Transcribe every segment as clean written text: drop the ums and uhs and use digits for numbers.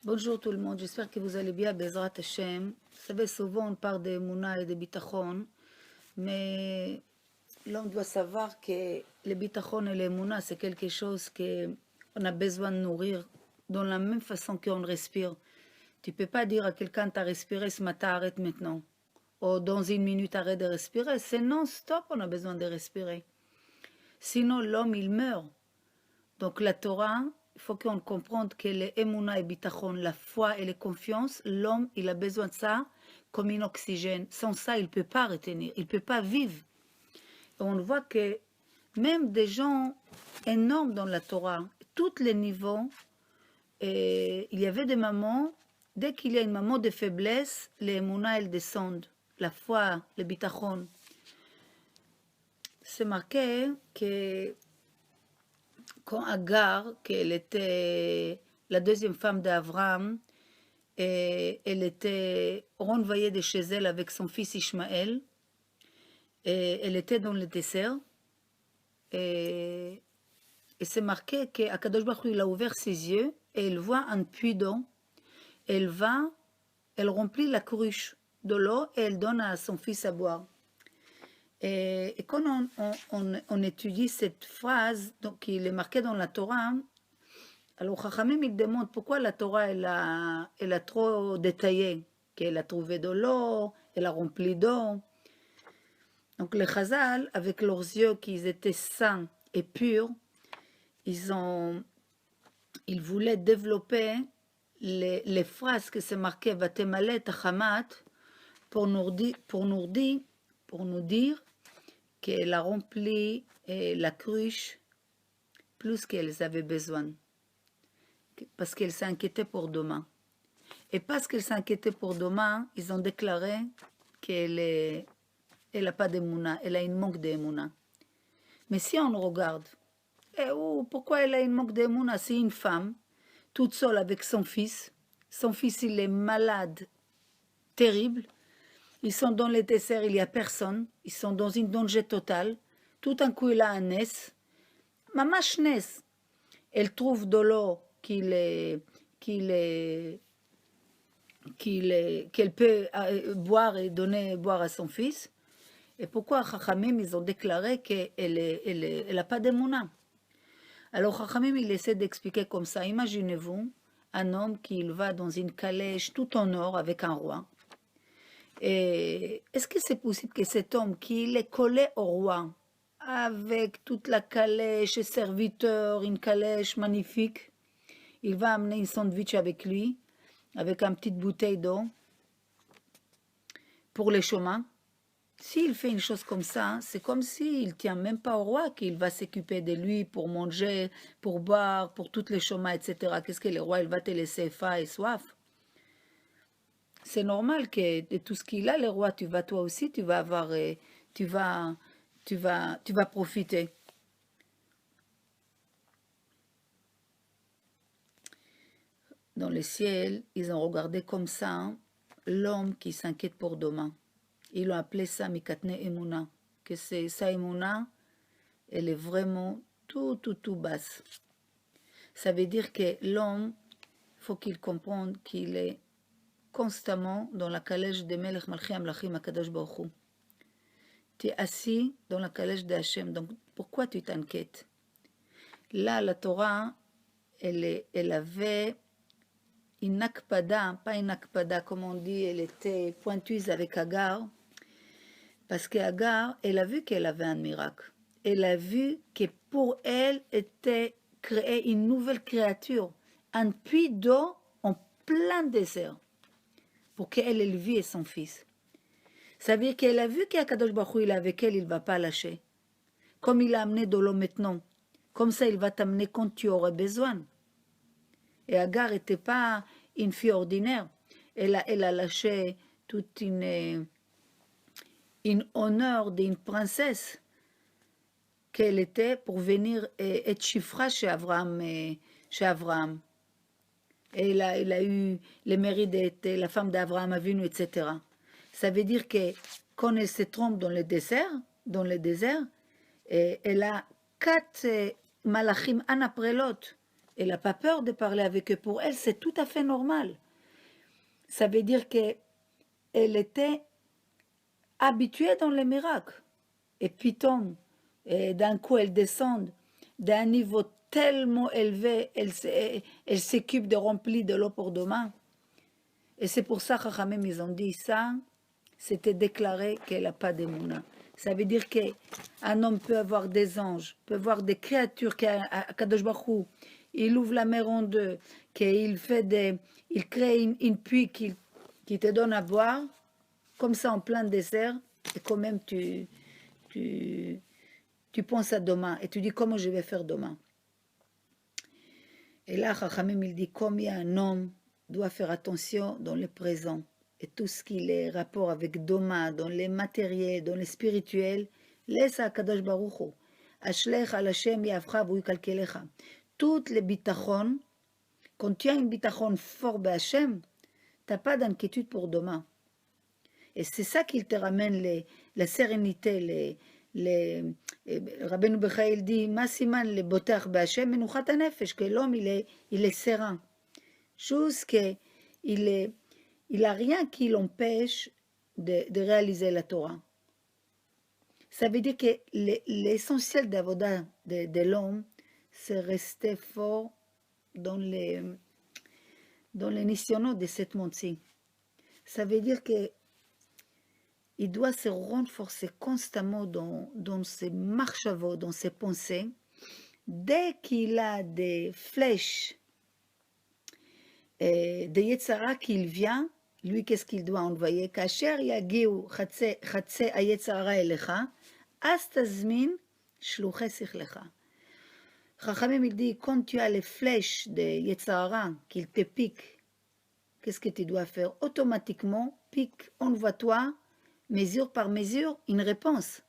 Bonjour tout le monde, j'espère que vous allez bien, Bezrat Hashem. Vous savez, souvent on parle de Mouna et de Bitachon, mais l'homme doit savoir que le Bitachon et le Mouna, c'est quelque chose qu'on a besoin de nourrir dans la même façon qu'on respire. Tu ne peux pas dire à quelqu'un, t'as respiré ce matin, arrête maintenant. Ou dans une minute, arrête de respirer. C'est non-stop, on a besoin de respirer. Sinon, l'homme, il meurt. Donc la Torah, il faut qu'on comprenne que les Emouna et Bitachon, la foi et la confiance, l'homme, il a besoin de ça comme un oxygène. Sans ça, il ne peut pas retenir, il ne peut pas vivre. Et on voit que même des gens énormes dans la Torah, tous les niveaux, et il y avait des moments, dès qu'il y a un moment de faiblesse, les Emouna, elles descendent. La foi, le Bitachon. C'est marqué que quand Agar, qu'elle était la deuxième femme d'Abraham, et elle était renvoyée de chez elle avec son fils Ishmaël, et elle était dans le désert, et, et c'est marqué qu'Akadosh Baruch Hu, il a ouvert ses yeux, et elle voit un puits d'eau, elle remplit la cruche de l'eau, et elle donne à son fils à boire. Et quand on étudie cette phrase, donc il est marqué dans la Torah, alors Chachamim, il demande pourquoi la Torah, elle a trop détaillé, qu'elle a trouvé de l'eau, elle a rempli d'eau. Donc les Chazal, avec leurs yeux qui étaient sains et purs, ils voulaient développer les phrases que c'est marqué Vatemalet Hachamat pour nous dire qu'elle a rempli la cruche plus qu'elles avaient besoin. Parce qu'elles s'inquiétaient pour demain. Et parce qu'elles s'inquiétaient pour demain, ils ont déclaré qu'elle n'a pas d'émouna, elle a une manque d'émouna. Mais si on regarde, pourquoi elle a une manque d'émouna? C'est une femme, toute seule avec son fils. Son fils, il est malade, terrible. Ils sont dans le désert, il n'y a personne. Ils sont dans un danger total. Tout d'un coup, il a un nes. Mamash nes. Elle trouve de l'eau qu'elle peut boire et donner boire à son fils. Et pourquoi Chachamim, ils ont déclaré qu'elle n'a pas d'émouna? Alors Chachamim, il essaie d'expliquer comme ça. Imaginez-vous un homme qui va dans une calèche tout en or avec un roi. Et est-ce que c'est possible que cet homme qui est collé au roi, avec toute la calèche, et serviteurs, une calèche magnifique, il va amener un sandwich avec lui, avec une petite bouteille d'eau, pour les chemins? S'il fait une chose comme ça, c'est comme s'il ne tient même pas au roi qu'il va s'occuper de lui pour manger, pour boire, pour tous les chemins, etc. Qu'est-ce que le roi, il va te laisser faim et soif? C'est normal que de tout ce qu'il a, le roi, tu vas toi aussi, tu vas avoir, tu vas profiter. Dans le ciel, ils ont regardé comme ça, hein, l'homme qui s'inquiète pour demain. Ils l'ont appelé ça Mikatne Emouna, que c'est sa Emouna, elle est vraiment tout basse. Ça veut dire que l'homme, il faut qu'il comprenne qu'il est constamment dans la calèche de Melech Malchi Amlachim Akadosh Baruch Hu. Tu es assis dans la calèche de Hachem, donc pourquoi tu t'inquiètes? Là, la Torah, elle avait une akpada, pas une akpada, comme on dit, elle était pointueuse avec Agar, parce qu'Agar, elle a vu qu'elle avait un miracle. Elle a vu que pour elle était créée une nouvelle créature, un puits d'eau en plein désert, pour qu'elle vit son fils. Ça veut dire qu'elle a vu qu'Akadosh Baruch Hu, il est avec elle, il ne va pas lâcher. Comme il a amené de l'eau maintenant, comme ça il va t'amener quand tu aurais besoin. Et Agar n'était pas une fille ordinaire. Elle a lâché toute une honneur d'une princesse qu'elle était pour venir être chifra chez Abraham. Et elle a eu le mérite d'être la femme d'Abraham Avinu, etc. Ça veut dire que quand elle se trompe dans le désert, elle a 4 malachim un après l'autre. Elle n'a pas peur de parler avec eux. Pour elle, c'est tout à fait normal. Ça veut dire qu'elle était habituée dans les miracles. Et puis, d'un coup, elle descend d'un niveau tellement élevé, elle s'occupe de remplir de l'eau pour demain. Et c'est pour ça que Chachamim, ils ont dit ça, c'était déclaré qu'elle n'a pas d'émouna. Ça veut dire qu'un homme peut avoir des anges, peut avoir des créatures, Kadosh Baruch Hu, il ouvre la mer en deux, qu'il crée une puits qui te donne à boire, comme ça en plein désert, et quand même tu penses à demain, et tu dis comment je vais faire demain. Et là, Chachamim, il dit combien un homme doit faire attention dans le présent. Et tout ce qui est rapport avec demain, dans les matériels, dans les spirituels, laisse à Kadosh Baruch Hu. Ashlech al Hashem yavcha v'hu yikalkelecha. Toutes les bitachon, quand tu as un bitachon fort Hashem, tu n'as pas d'inquiétude pour demain. Et c'est ça qui te ramène la sérénité, Rabbeinu Bechaïl dit, Masiman le boter b'Hashem menuchat hanefesh, que l'homme il est serein. Chose qu'il a rien qui l'empêche de réaliser la Torah. Ça veut dire que l'essentiel d'Avoda de l'homme, c'est rester fort dans les nisyonos de cette monde-ci. Ça veut dire que il doit se renforcer constamment dans ses marchavos, dans ses pensées. Dès qu'il a des flèches de Yetzara qu'il vient, lui, qu'est-ce qu'il doit envoyer? Kasher yagiu chatse ayetzara elecha, as tazmin shluche sichlecha. Chachamim, il dit, quand tu as les flèches de Yetzara qu'il te pique, qu'est-ce que tu dois faire? Automatiquement, pique, envoie-toi, mesure par mesure, une réponse.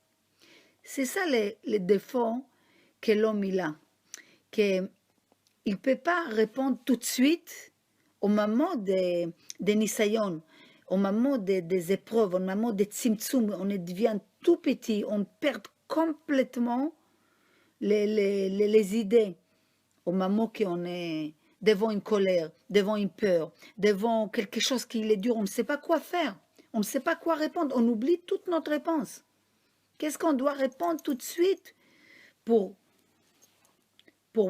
C'est ça les défauts que l'homme il a. Il ne peut pas répondre tout de suite au moment des nisayon, au moment des épreuves, au moment des tzimtzum, on devient tout petit, on perd complètement les idées. Au moment qu'on est devant une colère, devant une peur, devant quelque chose qui est dur, on ne sait pas quoi faire. On ne sait pas quoi répondre, on oublie toute notre réponse. Qu'est-ce qu'on doit répondre tout de suite pour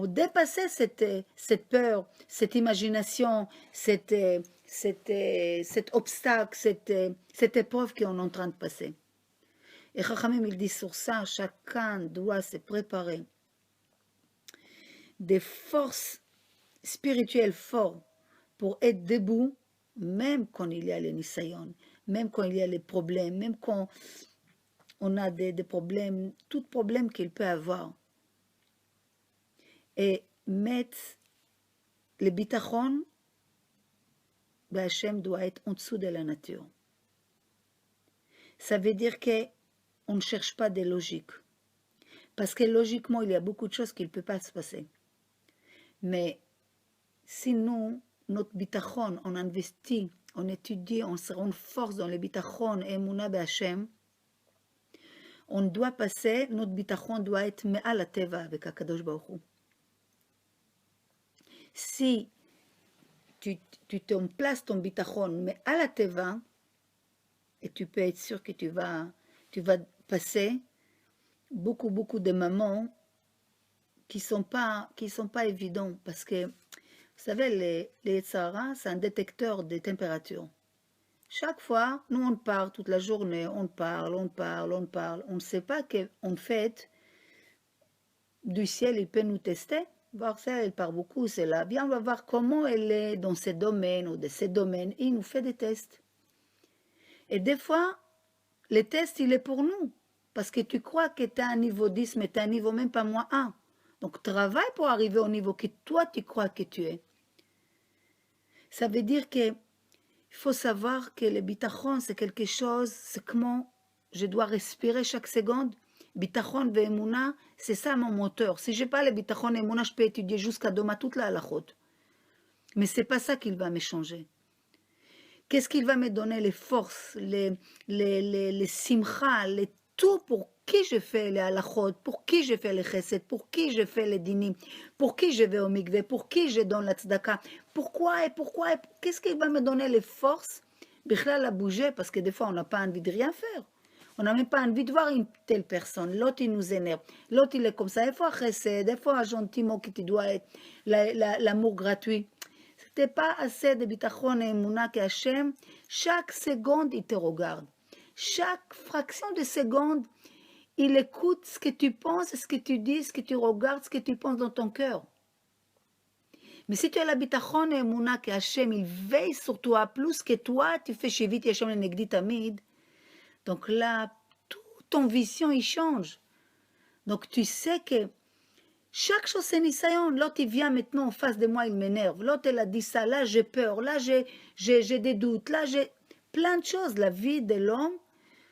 dépasser cette peur, cette imagination, cet obstacle, cette épreuve qu'on est en train de passer. Et Chachamim, il dit sur ça, chacun doit se préparer des forces spirituelles fortes pour être debout, même quand il y a les nisayon, même quand il y a les problèmes, même quand on a des problèmes, tout problème qu'il peut avoir. Et mettre le bitachon, Hachem doit être en dessous de la nature. Ça veut dire qu'on ne cherche pas de logique. Parce que logiquement, il y a beaucoup de choses qui ne peuvent pas se passer. Mais si nous, notre bitachon, on investit, on étudie, on se renforce dans le bitachon et Emunah Hachem, on doit passer, notre bitachon doit être me'al la teva avec Akadosh Baruch Hu. Si tu te places ton bitachon me'al la teva, et tu peux être sûr que tu vas passer beaucoup de moments qui sont pas évidents, parce que vous savez, les Yetzara, c'est un détecteur de température. Chaque fois, nous on parle toute la journée, on parle, on ne sait pas qu'en fait, du ciel, il peut nous tester, voir ça, elle parle beaucoup, c'est là, bien, on va voir comment elle est dans ces domaines ou de ces domaines, et il nous fait des tests. Et des fois, le test, il est pour nous, parce que tu crois que tu as un niveau 10, mais tu as un niveau même pas moins 1. Donc, travaille pour arriver au niveau que toi, tu crois que tu es. Ça veut dire que il faut savoir que le bitachon, c'est quelque chose, c'est comment je dois respirer chaque seconde. Bitachon et Emunah, c'est ça mon moteur. Si je n'ai pas le bitachon et Emunah, je peux étudier jusqu'à demain toute la halachot. Mais ce n'est pas ça qui va me changer. Qu'est-ce qu'il va me donner? Les forces, les simcha, tout pour qui je fais les halachot, pour qui je fais les chesed, pour qui je fais les dinim, pour qui je vais au mikveh, pour qui je donne la tzedaka. Pourquoi et pourquoi et qu'est-ce qui va me donner les forces bichlal à bouger? Parce que des fois, on n'a pas envie de rien faire. On n'a même pas envie de voir une telle personne. L'autre, il nous énerve. L'autre, il est comme ça. Des fois, chesed, des fois, un gentil mot qui te doit être l'amour gratuit. C'était pas assez de bitachon et emuna que Hachem, chaque seconde, il te regarde. Chaque fraction de seconde, il écoute ce que tu penses, ce que tu dis, ce que tu regardes, ce que tu penses dans ton cœur. Mais si tu as la bitachon et emuna que Hachem, il veille sur toi plus que toi, tu fais shevit Hachem le negdi tamid. Donc là, toute ton vision, il change. Donc tu sais que chaque chose, c'est Nisayon. L'autre, il vient maintenant en face de moi, il m'énerve. L'autre, elle a dit ça. Là, j'ai peur. Là, j'ai des doutes. Là, j'ai plein de choses. La vie de l'homme,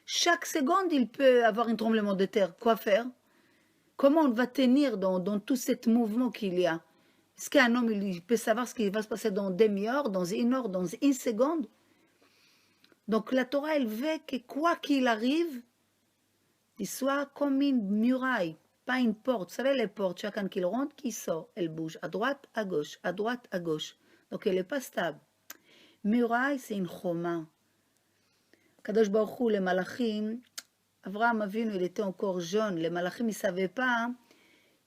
chaque seconde, il peut avoir un tremblement de terre. Quoi faire? Comment on va tenir dans tout ce mouvement qu'il y a? Est-ce qu'un homme, il peut savoir ce qui va se passer dans demi-heure, dans une heure, dans une seconde? Donc, la Torah, elle veut que quoi qu'il arrive, il soit comme une muraille. Pas une porte. Vous savez, les portes, chacun qui rentre, qui sort, elle bouge à droite, à gauche, à droite, à gauche. Donc, elle n'est pas stable. Muraille, c'est une choma. Kadosh Baruch Hu, les malachim, Avraham Avinu, il était encore jeune. Les malachim, ils ne savaient pas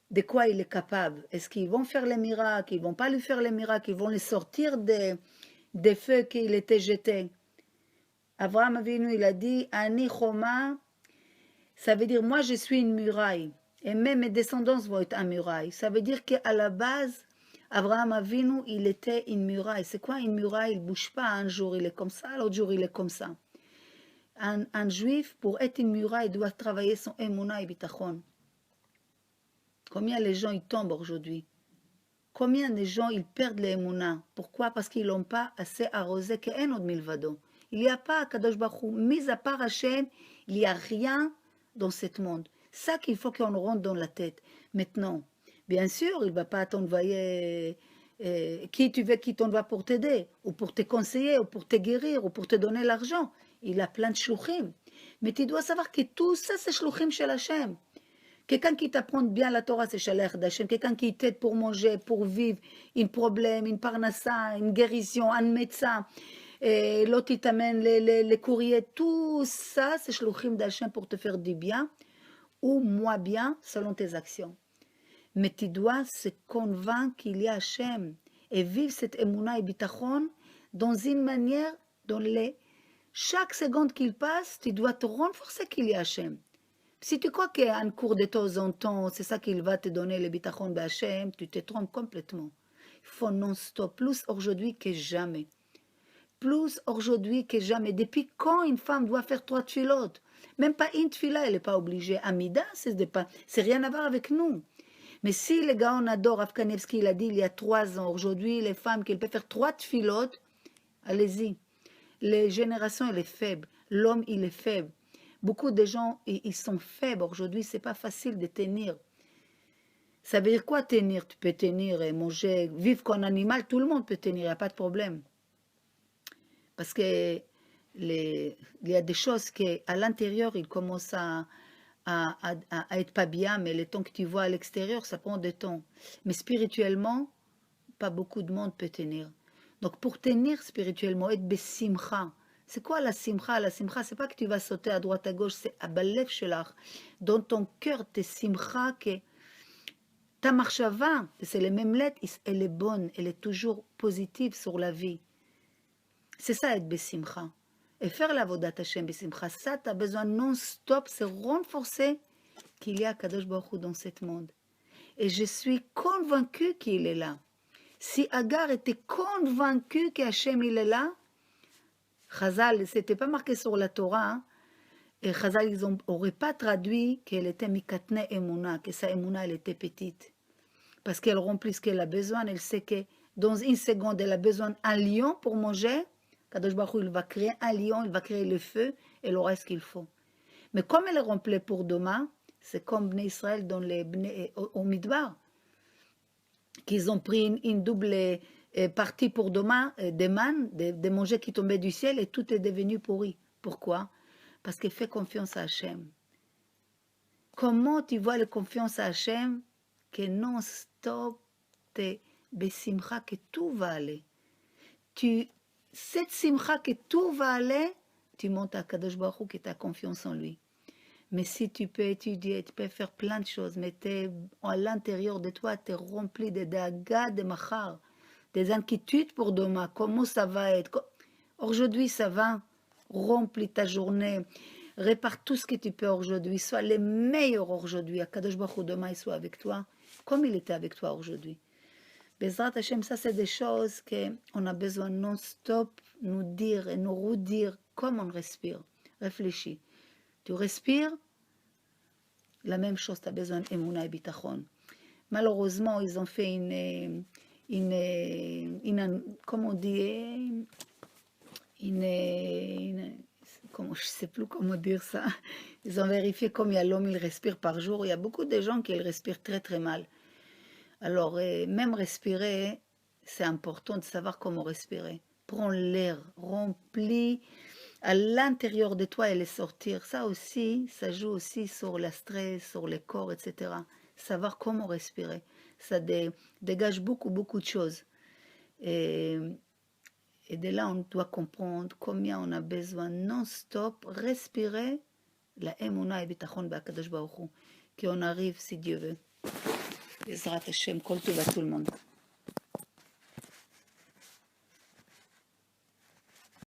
de quoi il est capable. Est-ce qu'ils vont faire les miracles? Ils ne vont pas lui faire les miracles? Ils vont les sortir des feux qu'il était jeté. Avraham Avinu, il a dit, Ani choma, ça veut dire, moi, je suis une muraille. Et même mes descendants vont être une muraille. Ça veut dire qu'à la base, Abraham Avinu, il était une muraille. C'est quoi une muraille? Il ne bouge pas. Un jour, il est comme ça, l'autre jour, il est comme ça. Un juif, pour être une muraille, doit travailler son émouna et bitachon. Combien les gens ils tombent aujourd'hui? Combien de gens ils perdent l'émouna? Pourquoi? Parce qu'ils n'ont pas assez arrosé qu'un autre milvado. Il n'y a pas, Kadosh Baruch Hu, mis à part Hachem, il n'y a rien dans ce monde. Ça qu'il faut qu'on rentre dans la tête. Maintenant, bien sûr, il ne va pas t'envoyer qui tu veux qui t'envoie pour t'aider, ou pour te conseiller, ou pour te guérir, ou pour te donner l'argent. Il a plein de shluchim. Mais tu dois savoir que tout ça, c'est shluchim chez Hachem. Quelqu'un qui t'apprend bien la Torah, c'est Shalech d'Hachem. Quelqu'un qui t'aide pour manger, pour vivre, un problème, une parnassa, une guérison, un médecin. L'autre, il t'amène les courriers. Tout ça, c'est shluchim d'Hachem pour te faire du bien ou moins bien selon tes actions. Mais tu dois se convaincre qu'il y a Hachem et vivre cette émouna et bitachon dans une manière dont chaque seconde qu'il passe, tu dois te renforcer qu'il y a Hachem. Si tu crois qu'un cours de temps en temps, c'est ça qu'il va te donner le bitachon d'Hachem, tu te trompes complètement. Il faut non-stop, plus aujourd'hui que jamais. Plus aujourd'hui que jamais. Depuis quand une femme doit faire 3 tfilotes? Même pas une tfila, elle n'est pas obligée. Amida, c'est rien à voir avec nous. Mais si les gars, on adore, Rav Kanevski, il a dit il y a 3 ans, aujourd'hui, les femmes qui peuvent faire 3 tfilotes, allez-y. Les générations, elle est faible. L'homme, il est faible. Beaucoup de gens, ils sont faibles. Aujourd'hui, c'est pas facile de tenir. Ça veut dire quoi tenir? Tu peux tenir et manger, vivre comme un animal, tout le monde peut tenir, il n'y a pas de problème. Parce que il y a des choses qu'à l'intérieur, ils commencent à être pas bien, mais le temps que tu vois à l'extérieur, ça prend du temps. Mais spirituellement, pas beaucoup de monde peut tenir. Donc pour tenir spirituellement, être besimcha. C'est quoi la simcha? La simcha, c'est pas que tu vas sauter à droite à gauche, c'est à balev shelach. Dans ton cœur, tes simcha, que ta marchava, c'est les mêmes lettres, elle est bonne, elle est toujours positive sur la vie. C'est ça être besimcha. Et faire la vodat Hashem besimcha, ça, tu as besoin non-stop, c'est renforcer qu'il y a Kadosh Baruch Hu dans ce monde. Et je suis convaincue qu'il est là. Si Agar était convaincue qu'Hachem il est là, Chazal, c'était pas marqué sur la Torah, hein, et Chazal, ils n'auraient pas traduit qu'elle était mikatne emuna, que sa emuna, elle était petite. Parce qu'elle remplit ce qu'elle a besoin, elle sait que dans une seconde, elle a besoin d'un lion pour manger. Kadosh Baruch Hu, il va créer un lion, il va créer le feu, elle aura ce qu'il faut. Mais comme elle est remplie pour demain, c'est comme Bnei Israël dans au Midbar, qu'ils ont pris une double partie pour demain, des mannes, des manger qui tombaient du ciel, et tout est devenu pourri. Pourquoi? Parce qu'elle fait confiance à Hachem. comment tu vois la confiance à Hachem que non-stop, t'es besimcha, que tout va aller. Cette simcha que tout va aller, tu montes à Kadosh Baruch Hu, que tu as confiance en lui. Mais si tu peux étudier, tu peux faire plein de choses, mais à l'intérieur de toi, tu es rempli de dagas, de machar, des inquiétudes pour demain, comment ça va être. Aujourd'hui, ça va, remplis ta journée, répare tout ce que tu peux aujourd'hui, sois le meilleur aujourd'hui, à Kadosh Baruch Hu, demain, il soit avec toi, comme il était avec toi aujourd'hui. Bezrat Hashem, ça c'est des choses qu'on a besoin non-stop nous dire et nous redire comme on respire. Réfléchis. Tu respires, la même chose, tu as besoin d'Emouna et Bitachon. Malheureusement, ils ont fait comment on dit, comment, je ne sais plus comment dire ça. Ils ont vérifié combien l'homme il respire par jour. Il y a beaucoup de gens qui respirent très très mal. Alors, même respirer, c'est important de savoir comment respirer. Prends l'air, remplis à l'intérieur de toi et les sortir. Ça aussi, ça joue aussi sur le stress, sur le corps, etc. Savoir comment respirer. Ça dégage beaucoup, beaucoup de choses. Et de là, on doit comprendre combien on a besoin non-stop respirer la Emouna et Bitachon B'Akadosh Baruch Hu. Qu'on arrive, si Dieu veut. Bezrat Hashem, kol tov à tout le monde.